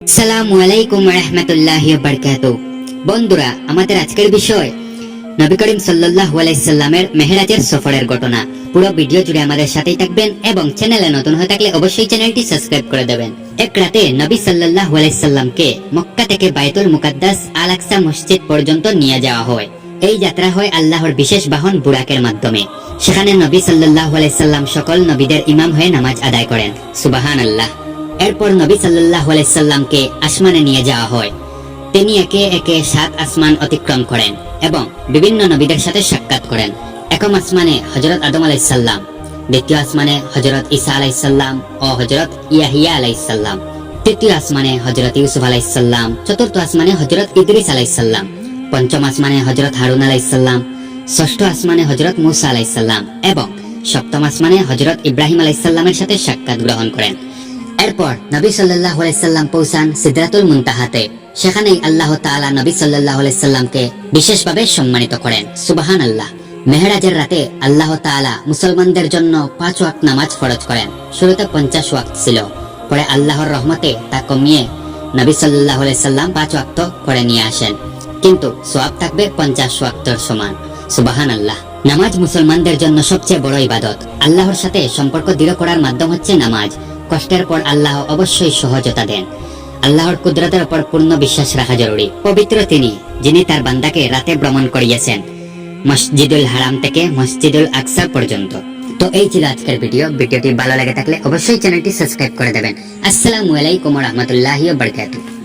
আসসালামু আলাইকুম ওয়া রাহমাতুল্লাহি ওয়া বারাকাতুহু। বন্ধুরা, আমাদের আজকের বিষয় নবী করিম সাল্লাল্লাহু আলাইহি সাল্লামের মেহরাজের সফরের ঘটনা। পুরো ভিডিও জুড়ে আমাদের সাথেই থাকবেন এবং চ্যানেলে নতুন হয়ে থাকলে অবশ্যই চ্যানেলটি সাবস্ক্রাইব করে দেবেন। এক রাতে নবী সাল্লাল্লাহু আলাইহি সাল্লামকে মক্কা থেকে বাইতুল মুকাদ্দাস আল আকসা মসজিদ পর্যন্ত নিয়ে যাওয়া হয়। এই যাত্রা হয় আল্লাহর বিশেষ বাহন বুরাকের মাধ্যমে। সেখানে নবী সাল্লাল্লাহু আলাইহি সাল্লাম সকল নবীদের ইমাম হয়ে নামাজ আদায় করেন। সুবহানাল্লাহ। এরপর নবী সাল্লাল্লাহু আলাইহি সাল্লামকে আসমানে নিয়ে যাওয়া হয়। তিনি একে একে 7 আসমান অতিক্রম করেন এবং বিভিন্ন নবীদের সাথে সাক্ষাৎ করেন। একম আসমানে হযরত আদম আলাইহিস সালাম, দ্বিতীয় আসমানে হযরত ঈসা আলাইহিস সালাম ও হযরত ইয়াহিয়া আলাইহিস সালাম, তৃতীয় আসমানে হযরত ইউসুফ আলাইহিস সালাম, চতুর্থ আসমানে হযরত ইদ্রিস আলাইহিস সালাম, পঞ্চম আসমানে হযরত হারুন আলাইহিস সালাম, ষষ্ঠ আসমানে হযরত মূসা আলাইহিস সালাম এবং সপ্তম আসমানে হযরত ইব্রাহিম আলাইহিস সালামের সাথে সাক্ষাৎ গ্রহণ করেন। এরপর নবী সাল্লাল্লাহু আলাইহি সাল্লাম পৌঁছান সিদরাতুল মুনতাহাতে। সেখানেই আল্লাহ তাআলা নবী সাল্লাল্লাহু আলাইহি সাল্লামকে বিশেষভাবে সম্মানিত করেন। সুবহানাল্লাহ। মেহরাজের রাতে আল্লাহ তাআলা মুসলমানদের জন্য 5 ওয়াক্ত নামাজ ফরজ করেন। শুরুতে 50 ওয়াক্ত ছিল, পরে আল্লাহর রহমতে তা কমিয়ে নবী সাল্লাল্লাহু আলাইহি সাল্লাম 5 ওয়াক্ত করে নিয়ে আসেন, কিন্তু সওয়াব থাকবে 50 ওয়াক্তের সমান। সুবহানাল্লাহ। নামাজ মুসলমানদের জন্য সবচেয়ে বড় ইবাদত। আল্লাহর সাথে সম্পর্ক দৃঢ় করার মাধ্যম হচ্ছে নামাজ। কষ্টের পর আল্লাহ অবশ্যই সহজতা দেন। আল্লাহর কুদরতের উপর পূর্ণ বিশ্বাস রাখা জরুরি। পবিত্র তিনি, যিনি তার বান্দাকে রাতে ভ্রমণ করিয়েছেন মসজিদুল হারাম থেকে মসজিদুল আকসা পর্যন্ত। তো এই ছিল আজকের ভিডিওটি ভালো লেগে থাকলে অবশ্যই চ্যানেলটি সাবস্ক্রাইব করে দেবেন। আসসালামু আলাইকুম ওয়া রাহমাতুল্লাহি ওয়া বারাকাতুহু।